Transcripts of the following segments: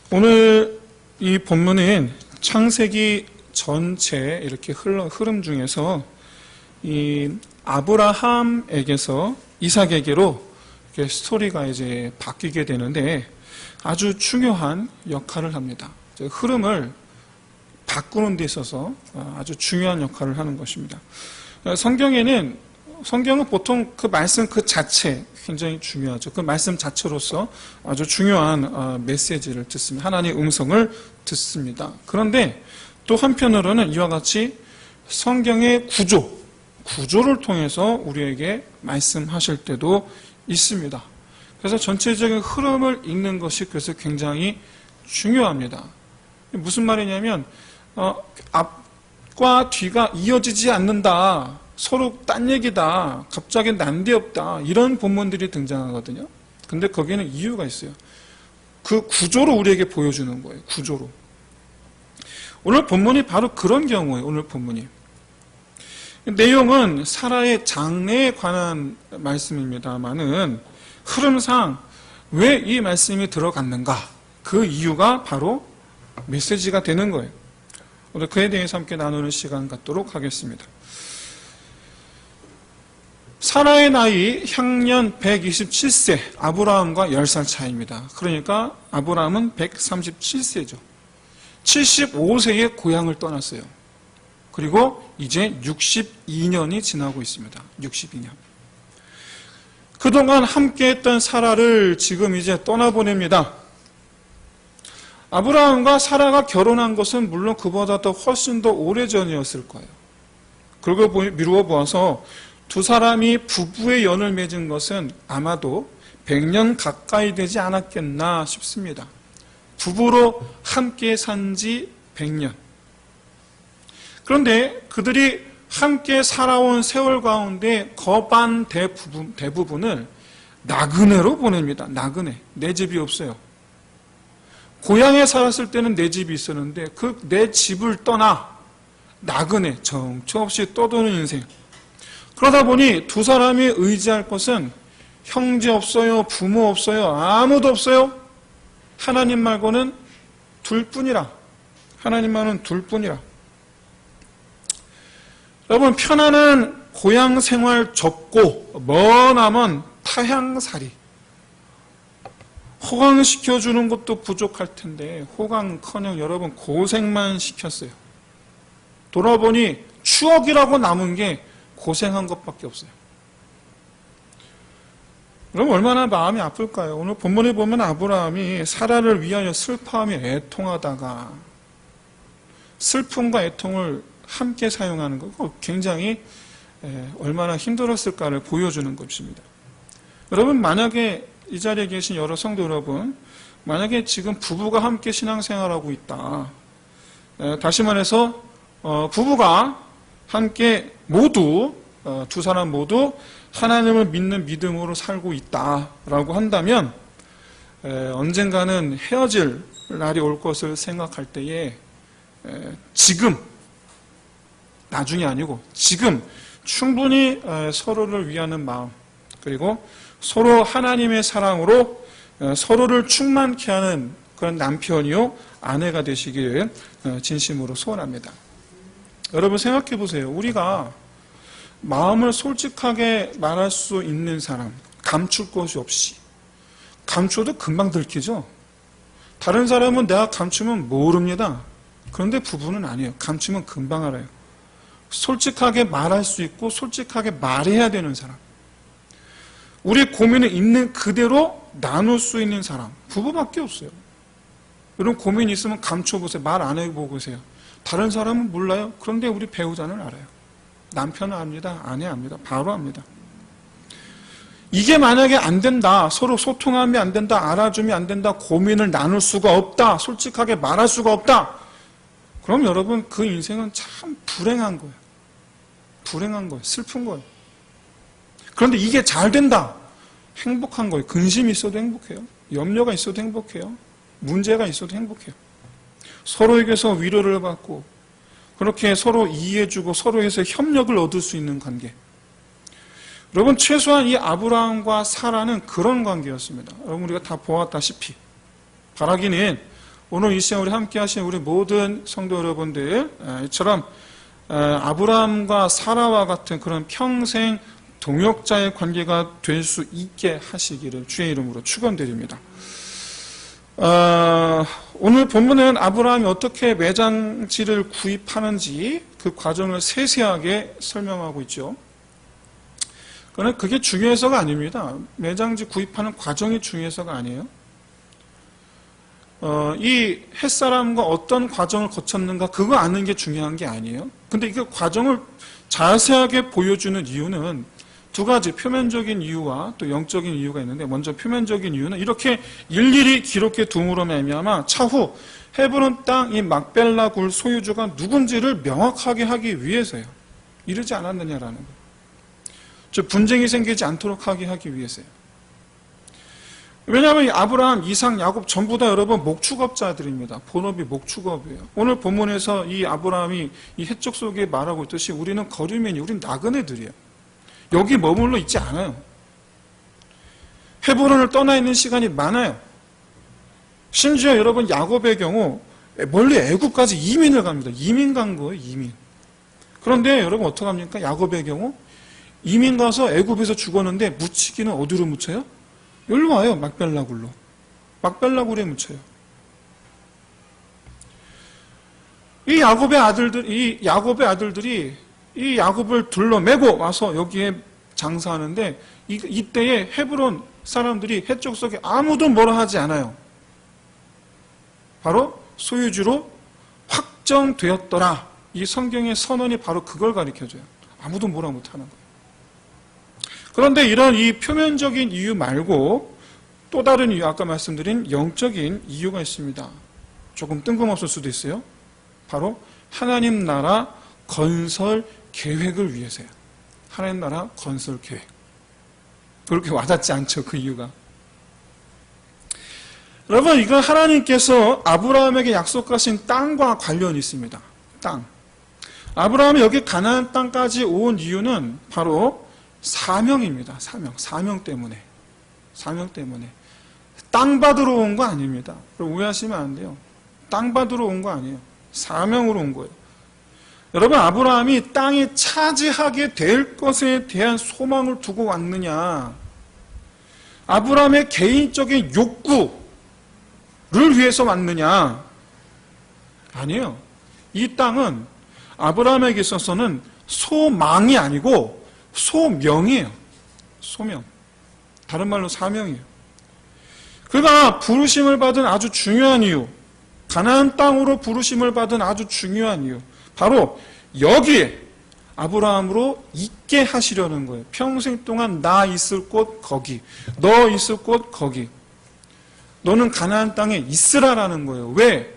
오늘 이 본문은 창세기 전체 이렇게 흐름 중에서 이 아브라함에게서 이삭에게로 이렇게 스토리가 이제 바뀌게 되는데 아주 중요한 역할을 합니다. 흐름을 바꾸는 데 있어서 아주 중요한 역할을 하는 것입니다. 성경은 보통 그 말씀 그 자체 굉장히 중요하죠. 그 말씀 자체로서 아주 중요한 메시지를 듣습니다. 하나님의 음성을 듣습니다. 그런데 또 한편으로는 이와 같이 성경의 구조를 통해서 우리에게 말씀하실 때도 있습니다. 그래서 전체적인 흐름을 읽는 것이 그래서 굉장히 중요합니다. 무슨 말이냐면 앞과 뒤가 이어지지 않는다. 서로 딴 얘기다. 갑자기 난데없다. 이런 본문들이 등장하거든요. 근데 거기에는 이유가 있어요. 그 구조로 우리에게 보여주는 거예요. 구조로. 오늘 본문이 바로 그런 경우예요. 오늘 본문이. 내용은 사라의 장래에 관한 말씀입니다만은 흐름상 왜 이 말씀이 들어갔는가? 그 이유가 바로 메시지가 되는 거예요. 오늘 그에 대해서 함께 나누는 시간 갖도록 하겠습니다. 사라의 나이 향년 127세, 아브라함과 10살 차이입니다. 그러니까 아브라함은 137세죠. 75세에 고향을 떠났어요. 그리고 이제 62년이 지나고 있습니다. 62년. 그동안 함께했던 사라를 지금 이제 떠나보냅니다. 아브라함과 사라가 결혼한 것은 물론 그보다 더 훨씬 더 오래전이었을 거예요. 그러고 미루어 보아서 두 사람이 부부의 연을 맺은 것은 아마도 100년 가까이 되지 않았겠나 싶습니다. 부부로 함께 산 지 100년. 그런데 그들이 함께 살아온 세월 가운데 거반 대부분을 나그네로 보냅니다. 나그네. 내 집이 없어요. 고향에 살았을 때는 내 집이 있었는데 그 내 집을 떠나 나그네, 정처 없이 떠도는 인생. 그러다 보니 두 사람이 의지할 것은 형제 없어요, 부모 없어요, 아무도 없어요. 하나님 말고는 둘뿐이라. 하나님만은 둘뿐이라. 여러분, 편안한 고향 생활 접고 머나먼 타향살이. 호강시켜주는 것도 부족할 텐데 호강커녕 여러분 고생만 시켰어요. 돌아보니 추억이라고 남은 게 고생한 것밖에 없어요. 그럼 얼마나 마음이 아플까요? 오늘 본문에 보면 아브라함이 사라를 위하여 슬퍼하며 애통하다가 슬픔과 애통을 함께 사용하는 거 굉장히 얼마나 힘들었을까를 보여주는 것입니다. 여러분, 만약에 이 자리에 계신 여러 성도 여러분, 만약에 지금 부부가 함께 신앙생활하고 있다. 다시 말해서 부부가 함께 모두 두 사람 모두 하나님을 믿는 믿음으로 살고 있다라고 한다면 언젠가는 헤어질 날이 올 것을 생각할 때에 지금, 나중이 아니고 지금 충분히 서로를 위하는 마음, 그리고 서로 하나님의 사랑으로 서로를 충만케 하는 그런 남편이요 아내가 되시기를 진심으로 소원합니다. 여러분 생각해 보세요. 우리가 마음을 솔직하게 말할 수 있는 사람, 감출 것이 없이. 감춰도 금방 들키죠. 다른 사람은 내가 감추면 모릅니다. 그런데 부부는 아니에요. 감추면 금방 알아요. 솔직하게 말할 수 있고 솔직하게 말해야 되는 사람. 우리 고민을 있는 그대로 나눌 수 있는 사람. 부부밖에 없어요. 여러분 고민 있으면 감춰보세요. 말 안 해보세요. 다른 사람은 몰라요. 그런데 우리 배우자는 알아요. 남편은 압니다. 아내 압니다. 바로 압니다. 이게 만약에 안 된다. 서로 소통하면 안 된다. 알아주면 안 된다. 고민을 나눌 수가 없다. 솔직하게 말할 수가 없다. 그럼 여러분 그 인생은 참 불행한 거예요. 불행한 거예요. 슬픈 거예요. 그런데 이게 잘 된다. 행복한 거예요. 근심이 있어도 행복해요. 염려가 있어도 행복해요. 문제가 있어도 행복해요. 서로에게서 위로를 받고 그렇게 서로 이해해주고 서로에서 협력을 얻을 수 있는 관계. 여러분, 최소한 이 아브라함과 사라는 그런 관계였습니다. 여러분, 우리가 다 보았다시피 바라기는 오늘 이 시간 우리 함께 하신 우리 모든 성도 여러분들 이처럼 아브라함과 사라와 같은 그런 평생 동역자의 관계가 될 수 있게 하시기를 주의 이름으로 축원드립니다. 오늘 본문은 아브라함이 어떻게 매장지를 구입하는지 그 과정을 세세하게 설명하고 있죠. 그러나 그게 중요해서가 아닙니다. 매장지 구입하는 과정이 중요해서가 아니에요. 이 햇사람과 어떤 과정을 거쳤는가 그거 아는 게 중요한 게 아니에요. 근데 그 과정을 자세하게 보여주는 이유는 두 가지, 표면적인 이유와 또 영적인 이유가 있는데, 먼저 표면적인 이유는 이렇게 일일이 기록해 둠으로 말미암아 차후 헤브론 땅 이 막벨라 굴 소유주가 누군지를 명확하게 하기 위해서요. 이르지 않았느냐라는 거예요. 즉 분쟁이 생기지 않도록 하기 위해서요. 왜냐하면 이 아브라함, 이삭, 야곱 전부 다 여러분 목축업자들입니다. 본업이 목축업이에요. 오늘 본문에서 이 아브라함이 이 해적 속에 말하고 있듯이 우리는 거류민이, 우린 나그네들이에요. 여기 머물러 있지 않아요. 헤브론을 떠나 있는 시간이 많아요. 심지어 여러분 야곱의 경우 멀리 애굽까지 이민을 갑니다. 이민 간 거예요, 이민. 그런데 여러분 어떡합니까? 야곱의 경우 이민 가서 애굽에서 죽었는데 묻히기는 어디로 묻혀요? 여기로 와요. 막벨라굴로. 막벨라굴에 묻혀요. 이 야곱의 아들들이 이 야곱을 둘러매고 와서 여기에 장사하는데 이때에 헤브론 사람들이 해적 속에 아무도 뭐라 하지 않아요. 바로 소유주로 확정되었더라. 이 성경의 선언이 바로 그걸 가리켜줘요. 아무도 뭐라 못하는 거예요. 그런데 이런 이 표면적인 이유 말고 또 다른 이유, 아까 말씀드린 영적인 이유가 있습니다. 조금 뜬금없을 수도 있어요. 바로 하나님 나라 건설 계획을 위해서요. 하나님 나라 건설 계획. 그렇게 와닿지 않죠, 그 이유가. 여러분, 이건 하나님께서 아브라함에게 약속하신 땅과 관련이 있습니다. 땅. 아브라함이 여기 가나안 땅까지 온 이유는 바로 사명입니다. 사명 때문에. 사명 때문에. 땅 받으러 온 거 아닙니다. 오해하시면 안 돼요. 땅 받으러 온 거 아니에요. 사명으로 온 거예요. 여러분, 아브라함이 땅에 차지하게 될 것에 대한 소망을 두고 왔느냐? 아브라함의 개인적인 욕구를 위해서 왔느냐? 아니에요. 이 땅은 아브라함에게 있어서는 소망이 아니고 소명이에요. 소명. 다른 말로 사명이에요. 그가 부르심을 받은 아주 중요한 이유, 가나안 땅으로 부르심을 받은 아주 중요한 이유, 바로 여기에 아브라함으로 있게 하시려는 거예요. 평생 동안 나 있을 곳 거기, 너 있을 곳 거기. 너는 가나안 땅에 있으라라는 거예요. 왜?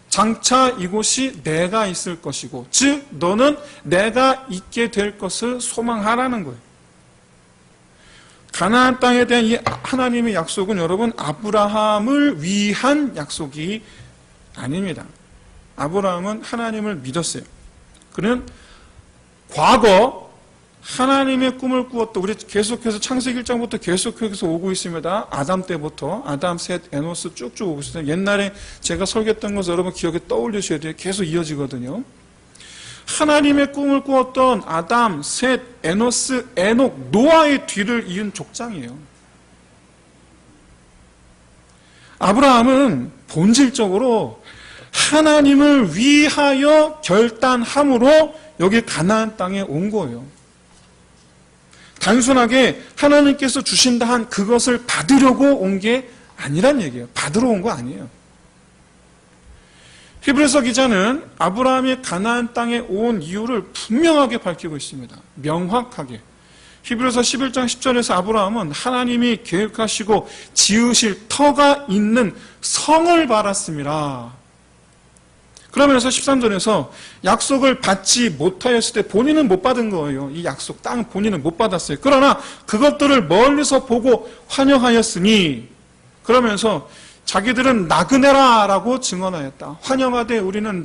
장차 이곳이 내가 있을 것이고, 즉 너는 내가 있게 될 것을 소망하라는 거예요. 가나안 땅에 대한 이 하나님의 약속은 여러분 아브라함을 위한 약속이 아닙니다. 아브라함은 하나님을 믿었어요. 그는 과거 하나님의 꿈을 꾸었던, 우리 계속해서 창세기 1장부터 계속해서 오고 있습니다. 아담 때부터 아담, 셋, 에노스 쭉쭉 오고 있어요. 옛날에 제가 설교했던 것을 여러분 기억에 떠올리셔야 돼요. 계속 이어지거든요. 하나님의 꿈을 꾸었던 아담, 셋, 에노스, 에녹, 노아의 뒤를 이은 족장이에요. 아브라함은 본질적으로 하나님을 위하여 결단함으로 여기 가나안 땅에 온 거예요. 단순하게 하나님께서 주신다 한 그것을 받으려고 온 게 아니란 얘기예요. 받으러 온 거 아니에요. 히브리서 기자는 아브라함이 가나안 땅에 온 이유를 분명하게 밝히고 있습니다. 명확하게. 히브리서 11장 10절에서 아브라함은 하나님이 계획하시고 지으실 터가 있는 성을 바랐습니다. 그러면서 13절에서 약속을 받지 못하였을 때 본인은 못 받은 거예요. 이 약속, 땅 본인은 못 받았어요. 그러나 그것들을 멀리서 보고 환영하였으니, 그러면서 자기들은 나그네라라고 증언하였다. 환영하되 우리는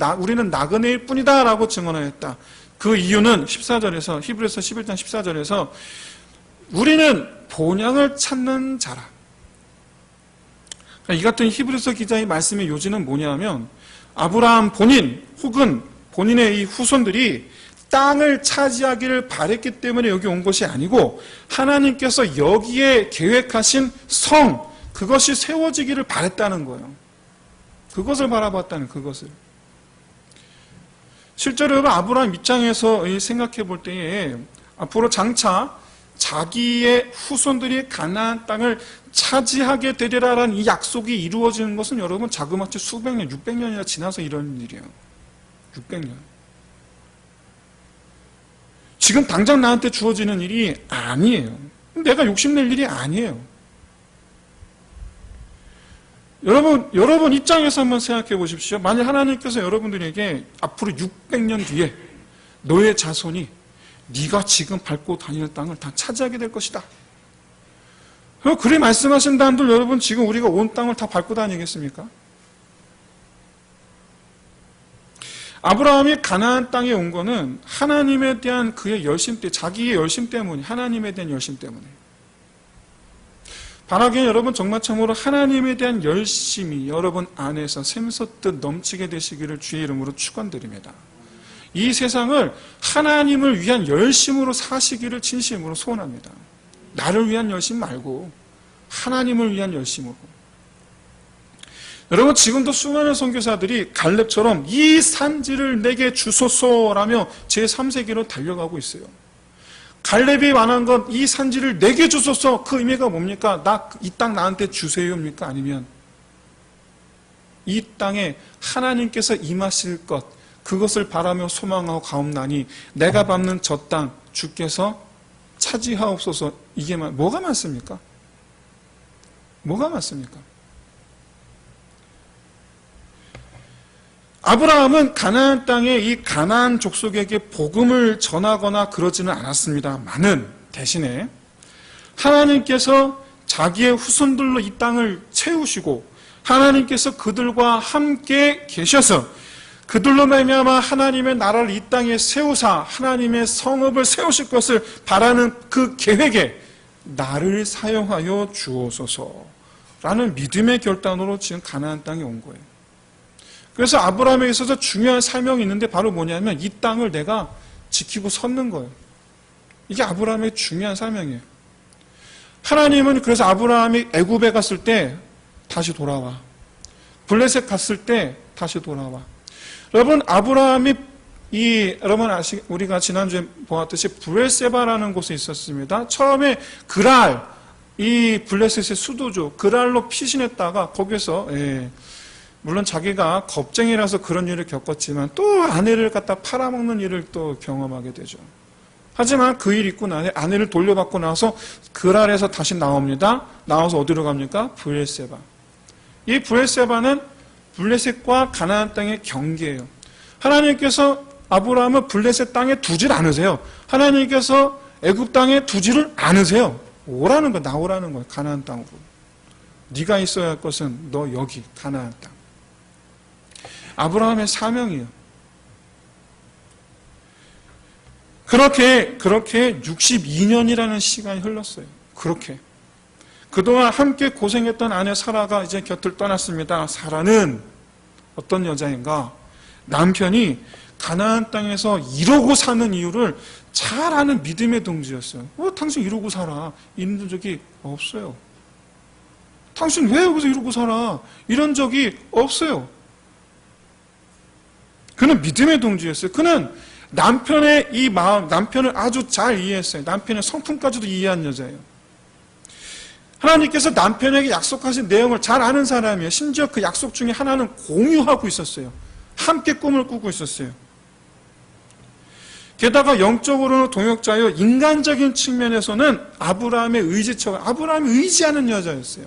나그네일 뿐이다라고 증언하였다. 그 이유는 14절에서, 히브리서 11장 14절에서 우리는 본향을 찾는 자라. 이 같은 히브리서 기자의 말씀의 요지는 뭐냐면 아브라함 본인 혹은 본인의 이 후손들이 땅을 차지하기를 바랬기 때문에 여기 온 것이 아니고 하나님께서 여기에 계획하신 성, 그것이 세워지기를 바랬다는 거예요. 그것을 바라봤다는 그것을. 실제로 여러분 아브라함 입장에서 생각해 볼 때에 앞으로 장차 자기의 후손들이 가나안 땅을 차지하게 되리라라는 이 약속이 이루어지는 것은 여러분 자그마치 수백 년, 600년이나 지나서 이런 일이에요. 600년. 지금 당장 나한테 주어지는 일이 아니에요. 내가 욕심낼 일이 아니에요. 여러분 입장에서 한번 생각해 보십시오. 만약 하나님께서 여러분들에게 앞으로 600년 뒤에 너의 자손이 네가 지금 밟고 다니는 땅을 다 차지하게 될 것이다. 그래 말씀하신다 한들 여러분 지금 우리가 온 땅을 다 밟고 다니겠습니까? 아브라함이 가나안 땅에 온 거는 하나님에 대한 그의 열심 때문에, 자기의 열심 때문에, 하나님에 대한 열심 때문에. 바라기에 여러분 정말 참으로 하나님에 대한 열심이 여러분 안에서 샘솟듯 넘치게 되시기를 주의 이름으로 축원드립니다. 이 세상을 하나님을 위한 열심으로 사시기를 진심으로 소원합니다. 나를 위한 열심 말고 하나님을 위한 열심으로. 여러분 지금도 수많은 선교사들이 갈렙처럼 이 산지를 내게 주소서라며 제3세기로 달려가고 있어요. 갈렙이 말한 건 이 산지를 내게 주소서, 그 의미가 뭡니까? 이 땅 나한테 주세요입니까? 아니면 이 땅에 하나님께서 임하실 것, 그것을 바라며 소망하고 가옵나니 내가 밟는 저 땅 주께서 차지하옵소서. 이게 뭐가 맞습니까? 뭐가 맞습니까? 아브라함은 가나안 땅에 이 가나안 족속에게 복음을 전하거나 그러지는 않았습니다만은 대신에 하나님께서 자기의 후손들로 이 땅을 채우시고 하나님께서 그들과 함께 계셔서 그들로 말미암아 하나님의 나라를 이 땅에 세우사 하나님의 성읍을 세우실 것을 바라는 그 계획에 나를 사용하여 주옵소서라는 믿음의 결단으로 지금 가나안 땅에 온 거예요. 그래서 아브라함에게 있어서 중요한 사명이 있는데 바로 뭐냐면 이 땅을 내가 지키고 섰는 거예요. 이게 아브라함의 중요한 사명이에요. 하나님은 그래서 아브라함이 애굽에 갔을 때 다시 돌아와. 블레셋 갔을 때 다시 돌아와. 여러분 아브라함이 여러분 우리가 지난주에 보았듯이 브엘세바라는 곳에 있었습니다. 처음에 그랄, 이 블레셋의 수도죠. 그랄로 피신했다가 거기서 물론 자기가 겁쟁이라서 그런 일을 겪었지만 또 아내를 갖다 팔아먹는 일을 또 경험하게 되죠. 하지만 그 일 있고 나서 아내를 돌려받고 나서 그랄에서 다시 나옵니다. 나와서 어디로 갑니까? 브엘세바. 이 브엘세바는 블레셋과 가나안 땅의 경계예요. 하나님께서 아브라함을 블레셋 땅에 두질 않으세요. 하나님께서 애굽 땅에 두지를 않으세요. 오라는 거예요. 나오라는 거예요. 가나안 땅으로. 네가 있어야 할 것은 너 여기 가나안 땅. 아브라함의 사명이에요. 그렇게 62년이라는 시간이 흘렀어요. 그렇게. 그동안 함께 고생했던 아내 사라가 이제 곁을 떠났습니다. 사라는 어떤 여자인가? 남편이 가나안 땅에서 이러고 사는 이유를 잘 아는 믿음의 동지였어요. 당신 이러고 살아. 이런 적이 없어요. 당신 왜 여기서 이러고 살아? 이런 적이 없어요. 그는 믿음의 동지였어요. 그는 남편의 이 마음, 남편을 아주 잘 이해했어요. 남편의 성품까지도 이해한 여자예요. 하나님께서 남편에게 약속하신 내용을 잘 아는 사람이에요. 심지어 그 약속 중에 하나는 공유하고 있었어요. 함께 꿈을 꾸고 있었어요. 게다가 영적으로는 동역자요, 인간적인 측면에서는 아브라함의 아브라함이 의지하는 여자였어요.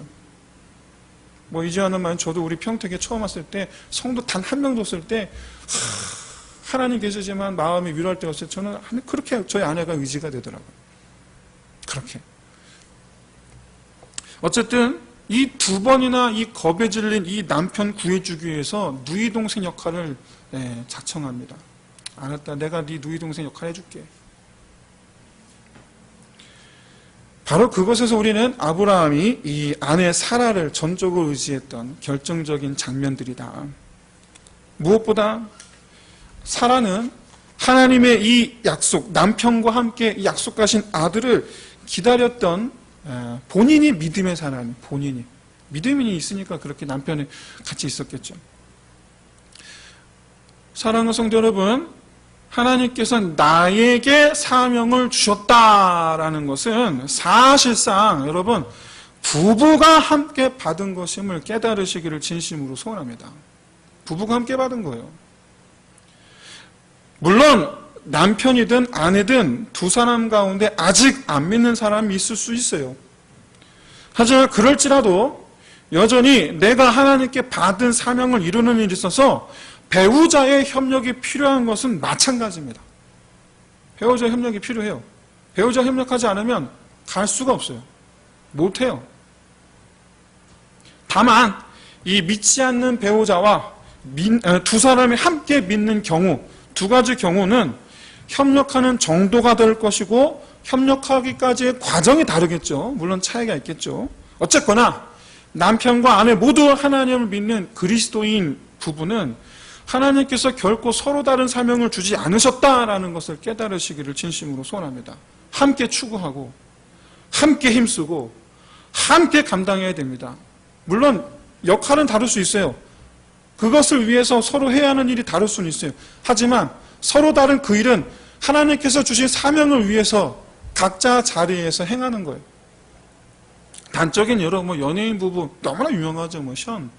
의지하는 말은 저도 우리 평택에 처음 왔을 때 성도 단 한 명도 없을 때 하나님 계시지만 마음이 위로할 때가 없어요. 저는 그렇게 저희 아내가 의지가 되더라고요. 그렇게. 어쨌든 이 두 번이나 이 겁에 질린 이 남편 구해주기 위해서 누이 동생 역할을 자청합니다. 알았다. 내가 네 누이 동생 역할 해줄게. 바로 그것에서 우리는 아브라함이 이 아내 사라를 전적으로 의지했던 결정적인 장면들이다. 무엇보다 사라는 하나님의 이 약속, 남편과 함께 이 약속하신 아들을 기다렸던 본인이 믿음의 사람, 본인이. 믿음이 있으니까 그렇게 남편이 같이 있었겠죠. 사랑하는 성도 여러분, 하나님께서 나에게 사명을 주셨다라는 것은 사실상 여러분 부부가 함께 받은 것임을 깨달으시기를 진심으로 소원합니다. 부부가 함께 받은 거예요. 물론 남편이든 아내든 두 사람 가운데 아직 안 믿는 사람이 있을 수 있어요. 하지만 그럴지라도 여전히 내가 하나님께 받은 사명을 이루는 일에 있어서 배우자의 협력이 필요한 것은 마찬가지입니다. 배우자의 협력이 필요해요. 배우자 협력하지 않으면 갈 수가 없어요. 못해요. 다만 이 믿지 않는 배우자와 두 사람이 함께 믿는 경우, 두 가지 경우는 협력하는 정도가 될 것이고 협력하기까지의 과정이 다르겠죠. 물론 차이가 있겠죠. 어쨌거나 남편과 아내 모두 하나님을 믿는 그리스도인 부부는 하나님께서 결코 서로 다른 사명을 주지 않으셨다라는 것을 깨달으시기를 진심으로 소원합니다. 함께 추구하고 함께 힘쓰고 함께 감당해야 됩니다. 물론 역할은 다를 수 있어요. 그것을 위해서 서로 해야 하는 일이 다를 수는 있어요. 하지만 서로 다른 그 일은 하나님께서 주신 사명을 위해서 각자 자리에서 행하는 거예요. 단적인 여러 연예인 부부 너무나 유명하죠. 션,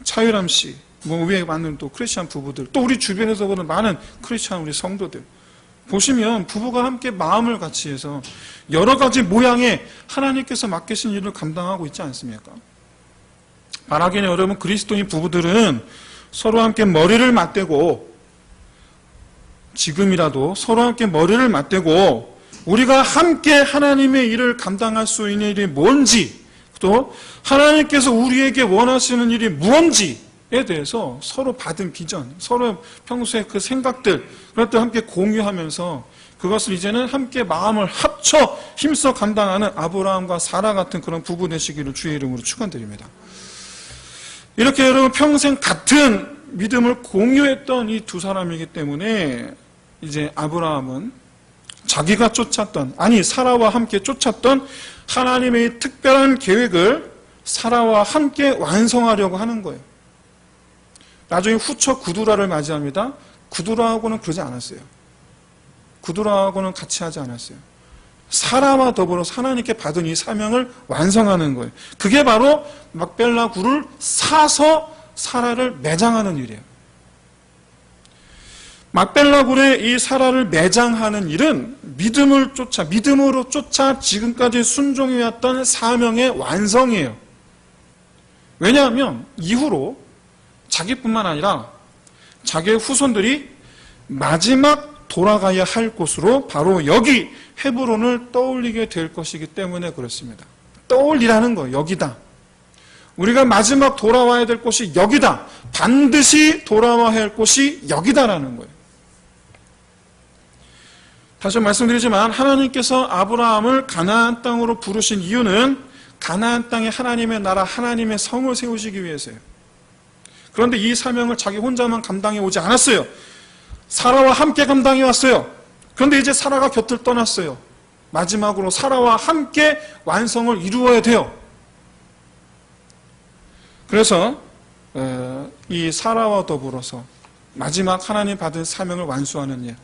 차유람 씨, 위에 많은 또 크리스찬 부부들, 또 우리 주변에서 보는 많은 크리스찬 우리 성도들 보시면 부부가 함께 마음을 같이 해서 여러 가지 모양의 하나님께서 맡기신 일을 감당하고 있지 않습니까? 바라기는 여러분 그리스도인 부부들은 서로 함께 머리를 맞대고 지금이라도 서로 함께 머리를 맞대고 우리가 함께 하나님의 일을 감당할 수 있는 일이 뭔지 또 하나님께서 우리에게 원하시는 일이 무엇인지에 대해서 서로 받은 비전, 서로 평소에 그 생각들 그럴 때 함께 공유하면서 그것을 이제는 함께 마음을 합쳐 힘써 감당하는 아브라함과 사라 같은 그런 부부 되시기를 주의 이름으로 축원드립니다. 이렇게 여러분 평생 같은 믿음을 공유했던 이 두 사람이기 때문에 이제 아브라함은 자기가 쫓았던, 아니 사라와 함께 쫓았던 하나님의 특별한 계획을 사라와 함께 완성하려고 하는 거예요. 나중에 후처 구두라를 맞이합니다. 구두라하고는 그러지 않았어요. 구두라하고는 같이 하지 않았어요. 사라와 더불어 하나님께 받은 이 사명을 완성하는 거예요. 그게 바로 막벨라 굴을 사서 사라를 매장하는 일이에요. 막벨라 굴에 이 사라를 매장하는 일은 믿음으로 쫓아 지금까지 순종해왔던 사명의 완성이에요. 왜냐하면 이후로 자기뿐만 아니라 자기의 후손들이 마지막 돌아가야 할 곳으로 바로 여기 헤브론을 떠올리게 될 것이기 때문에 그렇습니다. 떠올리라는 거예요. 여기다. 우리가 마지막 돌아와야 될 곳이 여기다. 반드시 돌아와야 할 곳이 여기다라는 거예요. 다시 말씀드리지만 하나님께서 아브라함을 가나안 땅으로 부르신 이유는 가나안 땅에 하나님의 나라, 하나님의 성을 세우시기 위해서예요. 그런데 이 사명을 자기 혼자만 감당해 오지 않았어요. 사라와 함께 감당해 왔어요. 그런데 이제 사라가 곁을 떠났어요. 마지막으로 사라와 함께 완성을 이루어야 돼요. 그래서 이 사라와 더불어서 마지막 하나님 받은 사명을 완수하는 일.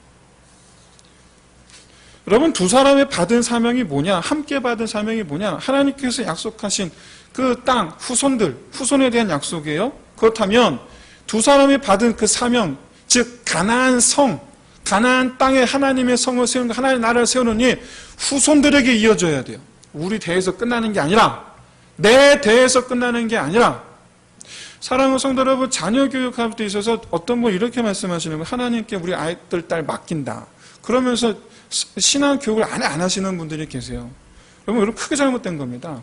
여러분 두 사람의 받은 사명이 뭐냐? 함께 받은 사명이 뭐냐? 하나님께서 약속하신 그 땅, 후손에 대한 약속이에요. 그렇다면 두 사람이 받은 그 사명, 즉 가나안 성, 가나안 땅에 하나님의 성을 세우는, 하나님의 나라를 세우는 일 후손들에게 이어져야 돼요. 우리 대에서 끝나는 게 아니라, 내 대에서 끝나는 게 아니라, 사랑하는 성도 여러분, 자녀 교육할 때 있어서 어떤 분 이렇게 말씀하시는 거예요. 하나님께 우리 아이들 딸 맡긴다. 그러면서 신앙 교육을 안 하시는 분들이 계세요. 여러분 크게 잘못된 겁니다.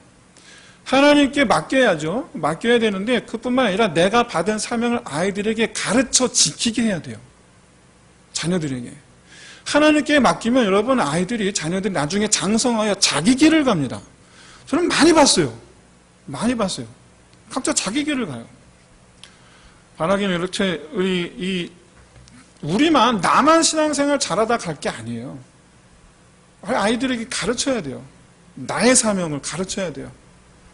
하나님께 맡겨야죠. 맡겨야 되는데 그뿐만 아니라 내가 받은 사명을 아이들에게 가르쳐 지키게 해야 돼요. 자녀들에게. 하나님께 맡기면 여러분 아이들이 자녀들이 나중에 장성하여 자기 길을 갑니다. 저는 많이 봤어요. 많이 봤어요. 각자 자기 길을 가요. 바라기는 이렇게 우리만 나만 신앙생활 잘하다 갈 게 아니에요. 아이들에게 가르쳐야 돼요. 나의 사명을 가르쳐야 돼요.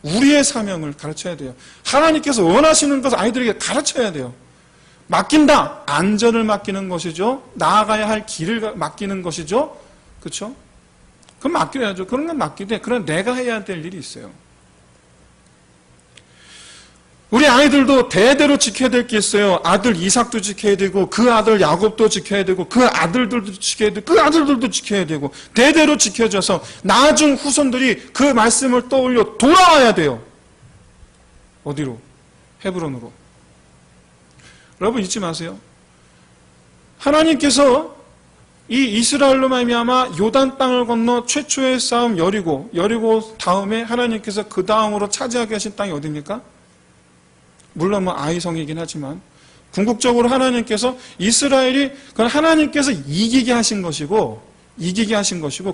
우리의 사명을 가르쳐야 돼요. 하나님께서 원하시는 것을 아이들에게 가르쳐야 돼요. 맡긴다. 안전을 맡기는 것이죠. 나아가야 할 길을 맡기는 것이죠. 그렇죠? 그럼 맡겨야죠. 그런 건 맡기되 그런 내가 해야 될 일이 있어요. 우리 아이들도 대대로 지켜야 될 게 있어요. 아들 이삭도 지켜야 되고 그 아들 야곱도 지켜야 되고 그 아들들도 지켜야 되고 그 아들들도 지켜야 되고 대대로 지켜져서 나중 후손들이 그 말씀을 떠올려 돌아와야 돼요. 어디로? 헤브론으로. 여러분 잊지 마세요. 하나님께서 이 이스라엘로 말미암아 요단 땅을 건너 최초의 싸움 여리고 다음에 하나님께서 그 다음으로 차지하게 하신 땅이 어디입니까? 물론 아이성이긴 하지만 궁극적으로 하나님께서 이스라엘이 그건 하나님께서 이기게 하신 것이고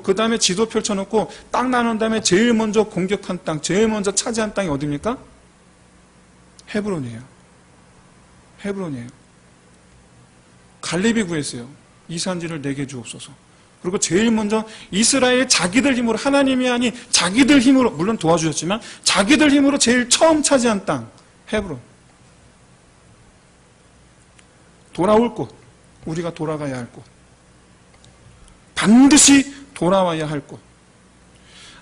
그 다음에 지도 펼쳐놓고 땅 나눈 다음에 제일 먼저 공격한 땅, 제일 먼저 차지한 땅이 어디입니까? 헤브론이에요. 갈렙이 구했어요. 이 산지를 내게 주옵소서. 그리고 제일 먼저 이스라엘 자기들 힘으로, 하나님이 아닌 자기들 힘으로, 물론 도와주셨지만 자기들 힘으로 제일 처음 차지한 땅, 헤브론. 돌아올 곳, 우리가 돌아가야 할 곳, 반드시 돌아와야 할 곳.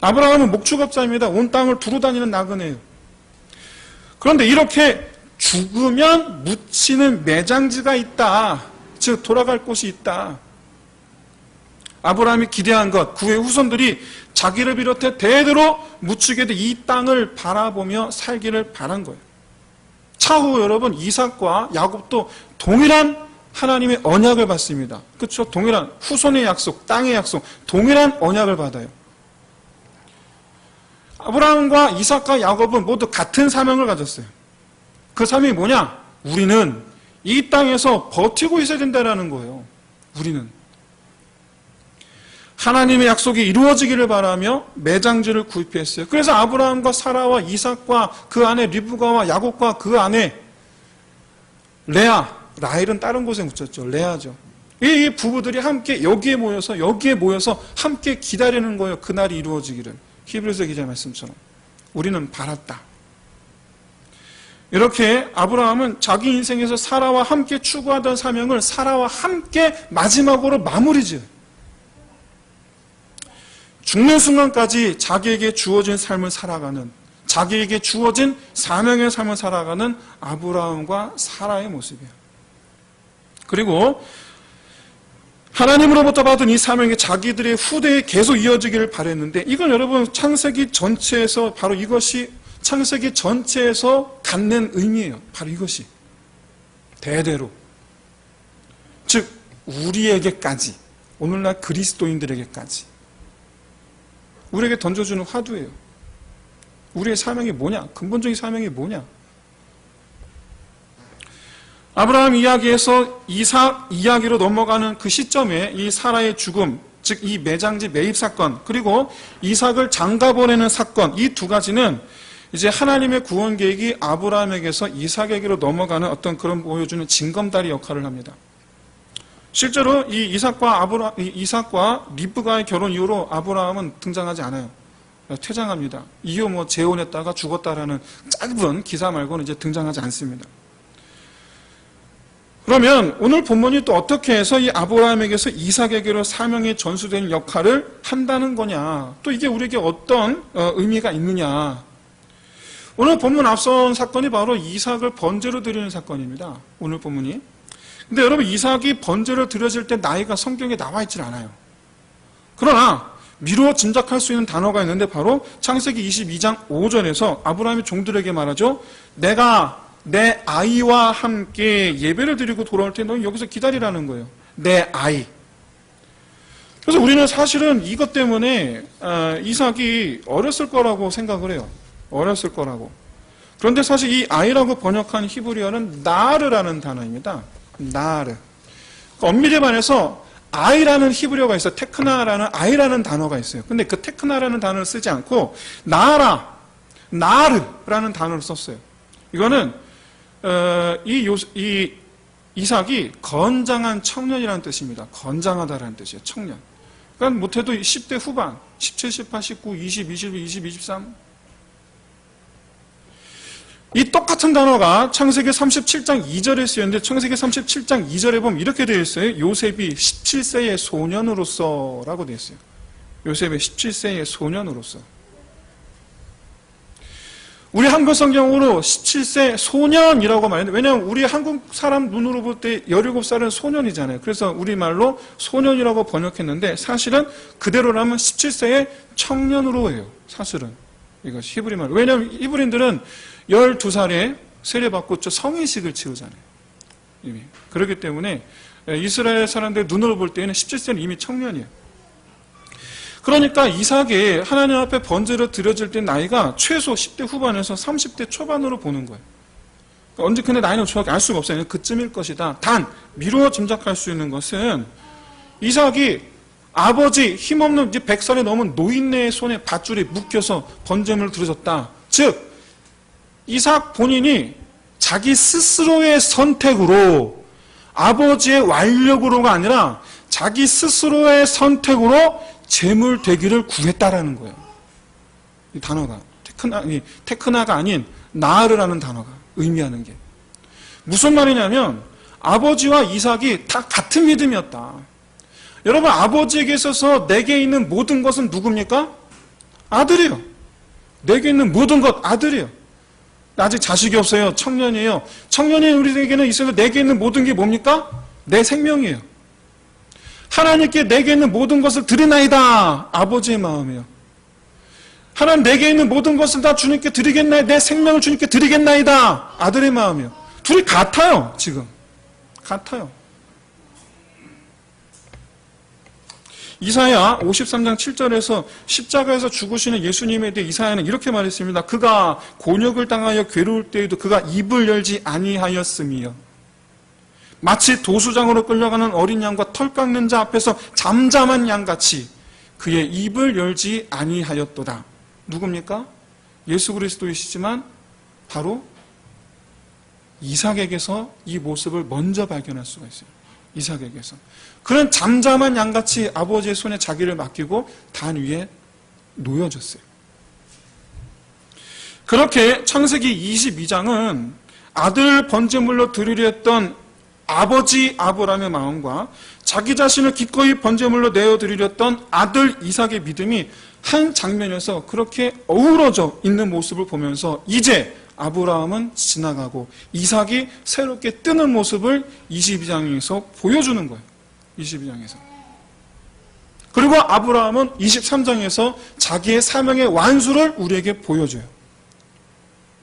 아브라함은 목축업자입니다. 온 땅을 두루 다니는 나그네예요. 그런데 이렇게 죽으면 묻히는 매장지가 있다. 즉 돌아갈 곳이 있다. 아브라함이 기대한 것, 그의 후손들이 자기를 비롯해 대대로 묻히게 된 이 땅을 바라보며 살기를 바란 거예요. 차후 여러분 이삭과 야곱도 동일한 하나님의 언약을 받습니다. 그렇죠? 동일한 후손의 약속, 땅의 약속, 동일한 언약을 받아요. 아브라함과 이삭과 야곱은 모두 같은 사명을 가졌어요. 그 사명이 뭐냐? 우리는 이 땅에서 버티고 있어야 된다는 거예요. 우리는 하나님의 약속이 이루어지기를 바라며 매장지를 구입했어요. 그래서 아브라함과 사라와 이삭과 그 안에 리브가와 야곱과 그 안에 레아, 라헬은 다른 곳에 묻혔죠. 레아죠. 이 부부들이 함께 여기에 모여서 함께 기다리는 거예요. 그날이 이루어지기를. 히브리서 기자 말씀처럼 우리는 바랐다. 이렇게 아브라함은 자기 인생에서 사라와 함께 추구하던 사명을 사라와 함께 마지막으로 마무리지어요. 죽는 순간까지 자기에게 주어진 삶을 살아가는, 자기에게 주어진 사명의 삶을 살아가는 아브라함과 사라의 모습이에요. 그리고 하나님으로부터 받은 이 사명이 자기들의 후대에 계속 이어지기를 바랬는데, 이건 여러분 창세기 전체에서 바로 이것이 창세기 전체에서 갖는 의미예요. 바로 이것이 대대로, 즉 우리에게까지, 오늘날 그리스도인들에게까지 우리에게 던져주는 화두예요. 우리의 사명이 뭐냐? 근본적인 사명이 뭐냐? 아브라함 이야기에서 이삭 이야기로 넘어가는 그 시점에 이 사라의 죽음, 즉 이 매장지 매입 사건, 그리고 이삭을 장가 보내는 사건, 이 두 가지는 이제 하나님의 구원 계획이 아브라함에게서 이삭에게로 넘어가는 어떤 그런 보여주는 징검다리 역할을 합니다. 실제로 이 이삭과 리브가의 결혼 이후로 아브라함은 등장하지 않아요. 퇴장합니다. 이후 재혼했다가 죽었다라는 짧은 기사 말고는 이제 등장하지 않습니다. 그러면 오늘 본문이 또 어떻게 해서 이 아브라함에게서 이삭에게로 사명이 전수되는 역할을 한다는 거냐? 또 이게 우리에게 어떤 의미가 있느냐? 오늘 본문 앞선 사건이 바로 이삭을 번제로 드리는 사건입니다. 오늘 본문이. 근데 여러분 이삭이 번제로 드려질 때 나이가 성경에 나와 있질 않아요. 그러나 미루어 짐작할 수 있는 단어가 있는데 바로 창세기 22장 5절에서 아브라함이 종들에게 말하죠. 내가 내 아이와 함께 예배를 드리고 돌아올 때 너는 여기서 기다리라는 거예요. 내 아이. 그래서 우리는 사실은 이것 때문에 이삭이 어렸을 거라고 생각을 해요. 어렸을 거라고. 그런데 사실 이 아이라고 번역한 히브리어는 나르라는 단어입니다. 나르. 엄밀히 말해서 아이라는 히브리어가 있어요. 테크나라는 아이라는 단어가 있어요. 근데 그 테크나라는 단어를 쓰지 않고 나라, 나르라는 단어를 썼어요. 이거는 이 이삭이 건장한 청년이라는 뜻입니다. 건장하다라는 뜻이에요. 청년. 그러니까 못해도 10대 후반, 17, 18, 19, 20, 21, 20, 23. 이 똑같은 단어가 창세기 37장 2절에 쓰였는데 창세기 37장 2절에 보면 이렇게 되어 있어요. 요셉이 17세의 소년으로서 라고 되어 있어요. 요셉의 17세의 소년으로서. 우리 한국 성경으로 17세 소년이라고 말했는데 왜냐하면 우리 한국 사람 눈으로 볼 때 17살은 소년이잖아요. 그래서 우리말로 소년이라고 번역했는데 사실은 그대로라면 17세의 청년으로 해요. 사실은. 이것이 히브리말. 왜냐하면 히브리인들은 12살에 세례받고 성인식을 치르잖아요. 이미. 그렇기 때문에 이스라엘 사람들 눈으로 볼 때는 17세는 이미 청년이에요. 그러니까 이삭이 하나님 앞에 번제를 드려질 때 나이가 최소 10대 후반에서 30대 초반으로 보는 거예요. 언제 근데 나이는 정확히 알 수가 없어요. 그쯤일 것이다. 단 미루어 짐작할 수 있는 것은 이삭이 아버지 힘없는 이제 100살이 넘은 노인네의 손에 밧줄이 묶여서 번제물을 드려졌다. 즉 이삭 본인이 자기 스스로의 선택으로 아버지의 완력으로가 아니라 자기 스스로의 선택으로 제물 되기를 구했다라는 거예요. 이 단어가 테크나가 아닌 나르라는 단어가 의미하는 게 무슨 말이냐면 아버지와 이삭이 다 같은 믿음이었다. 여러분 아버지에게 있어서 내게 있는 모든 것은 누굽니까? 아들이요. 내게 있는 모든 것 아들이요. 아직 자식이 없어요. 청년이에요. 청년인 우리에게는 있어서 내게 있는 모든 게 뭡니까? 내 생명이에요. 하나님께 내게 있는 모든 것을 드리나이다. 아버지의 마음이에요. 하나님 내게 있는 모든 것을 다 주님께 드리겠나이다. 내 생명을 주님께 드리겠나이다. 아들의 마음이에요. 둘이 같아요. 지금. 같아요. 이사야 53장 7절에서 십자가에서 죽으시는 예수님에 대해 이사야는 이렇게 말했습니다. 그가 곤욕을 당하여 괴로울 때에도 그가 입을 열지 아니하였으며 마치 도수장으로 끌려가는 어린 양과 털 깎는 자 앞에서 잠잠한 양같이 그의 입을 열지 아니하였도다. 누굽니까? 예수 그리스도이시지만 바로 이삭에게서 이 모습을 먼저 발견할 수가 있어요. 이삭에게서. 그런 잠잠한 양같이 아버지의 손에 자기를 맡기고 단 위에 놓여졌어요. 그렇게 창세기 22장은 아들 번제물로 드리려 했던 아버지 아브라함의 마음과 자기 자신을 기꺼이 번제물로 내어드리려 했던 아들 이삭의 믿음이 한 장면에서 그렇게 어우러져 있는 모습을 보면서 이제 아브라함은 지나가고 이삭이 새롭게 뜨는 모습을 22장에서 보여주는 거예요. 22장에서. 그리고 아브라함은 23장에서 자기의 사명의 완수를 우리에게 보여줘요.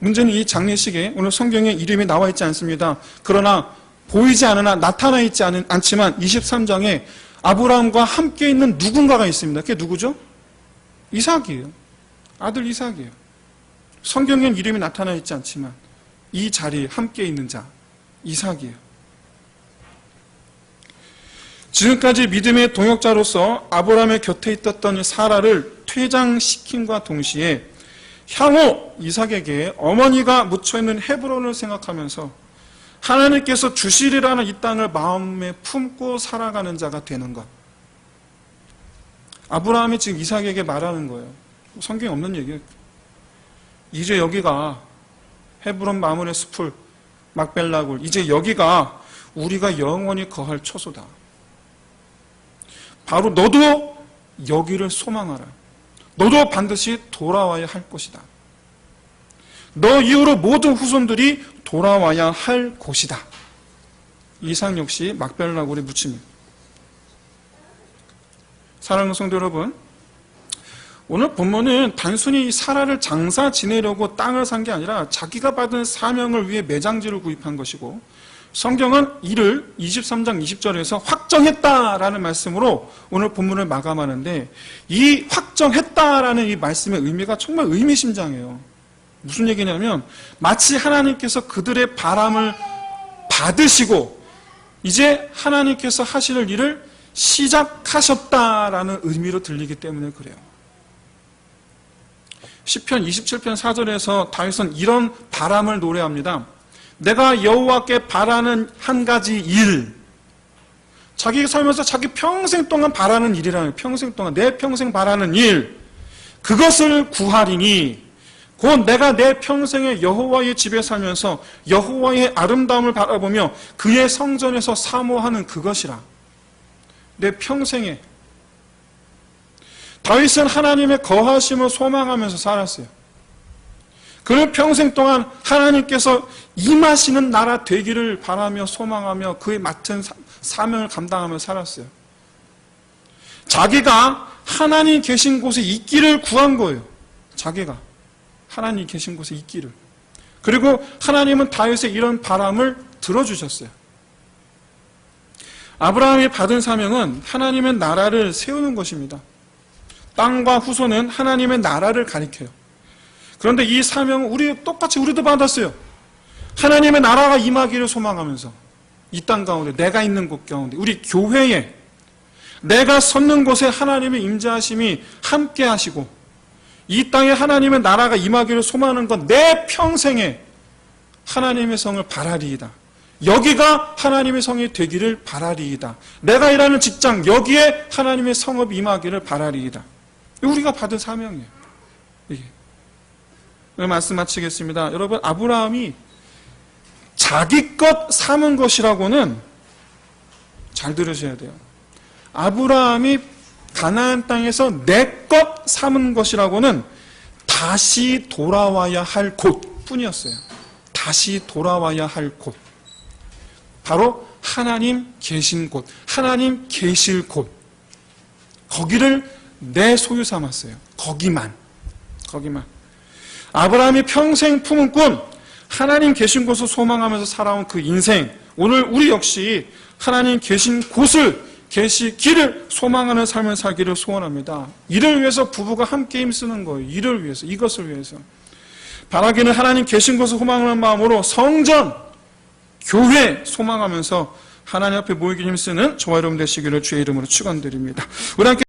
문제는 이 장례식에 오늘 성경에 이름이 나와 있지 않습니다. 그러나 보이지 않으나 나타나 있지 않지만 23장에 아브라함과 함께 있는 누군가가 있습니다. 그게 누구죠? 이삭이에요. 아들 이삭이에요. 성경엔 이름이 나타나 있지 않지만 이 자리에 함께 있는 자 이삭이에요. 지금까지 믿음의 동역자로서 아브라함의 곁에 있었던 사라를 퇴장시킴과 동시에 향후 이삭에게 어머니가 묻혀있는 헤브론을 생각하면서 하나님께서 주시리라는 이 땅을 마음에 품고 살아가는 자가 되는 것. 아브라함이 지금 이삭에게 말하는 거예요. 성경에 없는 얘기예요. 이제 여기가 헤브론 마문의 숲을 막벨라굴, 이제 여기가 우리가 영원히 거할 처소다. 바로 너도 여기를 소망하라. 너도 반드시 돌아와야 할 것이다. 너 이후로 모든 후손들이 돌아와야 할 곳이다. 이삭 역시 막벨라굴에 묻힙니다. 사랑하는 성도 여러분, 오늘 본문은 단순히 사라를 장사 지내려고 땅을 산 게 아니라 자기가 받은 사명을 위해 매장지를 구입한 것이고, 성경은 이를 23장 20절에서 확정했다라는 말씀으로 오늘 본문을 마감하는데, 이 확정했다라는 이 말씀의 의미가 정말 의미심장해요. 무슨 얘기냐면 마치 하나님께서 그들의 바람을 받으시고 이제 하나님께서 하시는 일을 시작하셨다라는 의미로 들리기 때문에 그래요. 시편 27편 4절에서 다윗은 이런 바람을 노래합니다. 내가 여호와께 바라는 한 가지 일, 자기 살면서 자기 평생 동안 바라는 일이라는, 평생 동안 내 평생 바라는 일, 그것을 구하리니 곧 내가 내 평생에 여호와의 집에 살면서 여호와의 아름다움을 바라보며 그의 성전에서 사모하는 그것이라. 내 평생에. 다윗은 하나님의 거하심을 소망하면서 살았어요. 그는 평생 동안 하나님께서 임하시는 나라 되기를 바라며 소망하며 그의 맡은 사명을 감당하며 살았어요. 자기가 하나님 계신 곳에 있기를 구한 거예요. 자기가 하나님 계신 곳에 있기를. 그리고 하나님은 다윗의 이런 바람을 들어주셨어요. 아브라함이 받은 사명은 하나님의 나라를 세우는 것입니다. 땅과 후손은 하나님의 나라를 가리켜요. 그런데 이 사명은 똑같이 우리도 받았어요. 하나님의 나라가 임하기를 소망하면서 이 땅 가운데, 내가 있는 곳 가운데, 우리 교회에, 내가 섰는 곳에 하나님의 임재하심이 함께 하시고 이 땅에 하나님의 나라가 임하기를 소망하는 건 내 평생에 하나님의 성을 바라리이다. 여기가 하나님의 성이 되기를 바라리이다. 내가 일하는 직장, 여기에 하나님의 성읍이 임하기를 바라리이다. 우리가 받은 사명이에요. 이게. 말씀 마치겠습니다. 여러분, 아브라함이 자기 것 삼은 것이라고는, 잘 들으셔야 돼요. 아브라함이 가나안 땅에서 내 것 삼은 것이라고는 다시 돌아와야 할 곳뿐이었어요. 다시 돌아와야 할 곳. 바로 하나님 계신 곳, 하나님 계실 곳. 거기를 내 소유 삼았어요. 거기만. 아브라함이 평생 품은 꿈, 하나님 계신 곳을 소망하면서 살아온 그 인생, 오늘 우리 역시 하나님 계신 곳을, 계시기를 소망하는 삶을 살기를 소원합니다. 이를 위해서 부부가 함께 힘쓰는 거예요. 이를 위해서, 이것을 위해서. 바라기는 하나님 계신 곳을 소망하는 마음으로 성전, 교회 소망하면서 하나님 앞에 모이기 힘쓰는 저와 여러분 되시기를 주의 이름으로 축원드립니다. 우리 함께